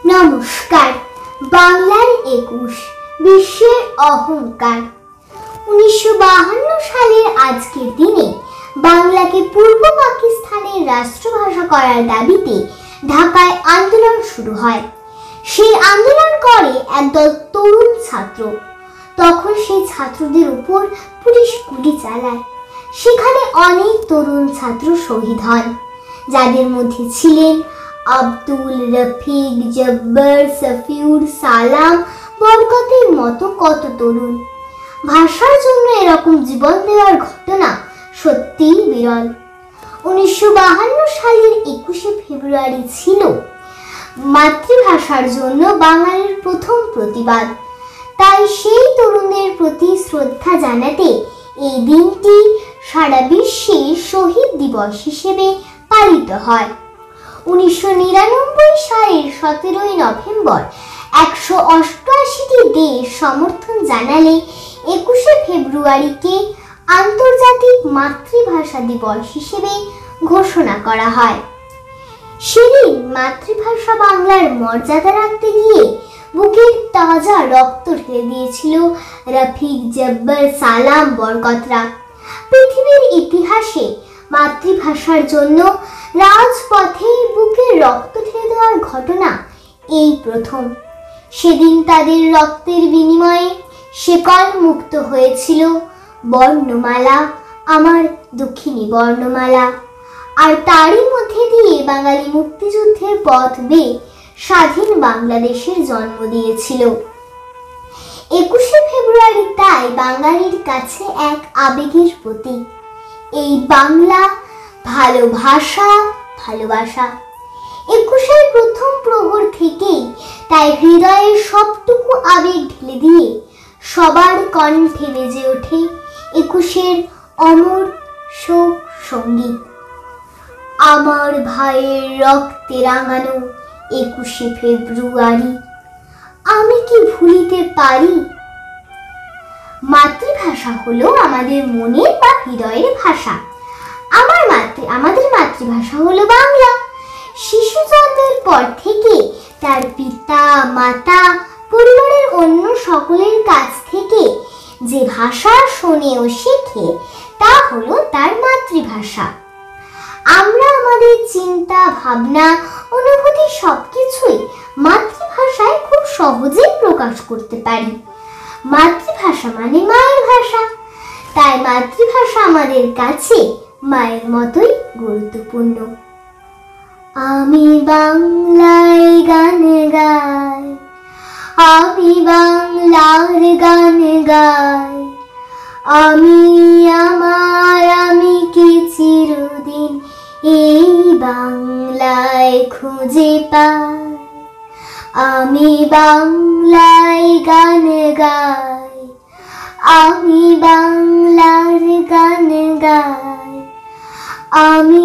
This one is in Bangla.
নমস্কার। বাংলার ২১ বিশ্বের অহংকার। ১৯৫২ সালের আজকের দিনে বাংলাকে পূর্ব পাকিস্তানের রাষ্ট্রভাষা করার দাবিতে ঢাকায় আন্দোলন শুরু হয়। সেই আন্দোলন করে একদল তরুণ ছাত্র। তখন সেই ছাত্রদের উপর পুলিশ গুলি চালায়। সেখানে অনেক তরুণ ছাত্র শহীদ হন, যাদের মধ্যে ছিলেন আব্দুল, রফিক, জব্বার, সফিউর, সালাম, বরকতের মতো কত তরুণ। ভাষার জন্য এরকম জীবন দেওয়ার ঘটনা সত্যিই বিরল। ১৯৫২ সালের ২১শে ফেব্রুয়ারি ছিল মাতৃভাষার জন্য বাঙালির প্রথম প্রতিবাদ। তাই সেই তরুণদের প্রতি শ্রদ্ধা জানাতে এই দিনটি সারা বিশ্বে শহীদ দিবস হিসেবে পালিত হয়। ১৯৯৯ সালের ১৭ই নভেম্বর ১৮৮টি দেশ সমর্থন জানালে ২১শে ফেব্রুয়ারিকে আন্তর্জাতিক মাতৃভাষা দিবস হিসেবে ঘোষণা করা হয়। সেদিন মাতৃভাষা বাংলার মর্যাদা রাখতে গিয়ে বুকের তাজা রক্ত ঢেলে দিয়েছিল রফিক, জব্বার, সালাম, বরকতরা। পৃথিবীর ইতিহাসে মাতৃভাষার জন্য রাজপথে বুকের রক্ত ঢেলে দেওয়ার ঘটনা এই প্রথম। সেদিন তাদের রক্তের বিনিময়ে শেকল মুক্ত হয়েছিল বর্ণমালা, আমার দক্ষিণী বর্ণমালা। আর তারই মধ্যে দিয়ে বাঙালি মুক্তিযুদ্ধের পথ বেয়ে স্বাধীন বাংলাদেশের জন্ম দিয়েছিল। ২১শে ফেব্রুয়ারি তাই বাঙালির কাছে এক আবেগের প্রতীক। এই বাংলা, ভালোবাসা, ভালোবাসা। ২১শে প্রথম প্রহর থেকেই তাই হৃদয়ের সবটুকু আবেগ ঢেলে দিয়ে সবার কণ্ঠে বেজে ওঠে ২১শে অমর শোক সঙ্গীত। আমার ভাইয়ের রক্তে রাঙানো ২১শে ফেব্রুয়ারি, আমি কি ভুলিতে পারি? মাতৃভাষা হলো আমাদের মনের বা হৃদয়ের ভাষা। আমাদের মাতৃভাষা হলো বাংলা। শিশু জন্মের পর থেকে তার পিতা, মাতা, পরিবারের অন্য সকলের কাছ থেকে যে ভাষা শোনে ও শেখে তা হলো তার মাতৃভাষা। আমরা আমাদের চিন্তা, ভাবনা, অনুভূতি সবকিছুই মাতৃভাষায় খুব সহজেই প্রকাশ করতে পারি। মাতৃভাষা মানে মায়ের ভাষা। তাই মাতৃভাষা আমাদের কাছে মায়ের মতোই গুরুত্বপূর্ণ। আমি বাংলায় গান গাই, আমি বাংলার গান গাই, আমি আমি কি চিরদিন এই বাংলায় খুঁজে পাই। আমি বাংলায় গান গাই, আমি বাংলার গান গাই, আমি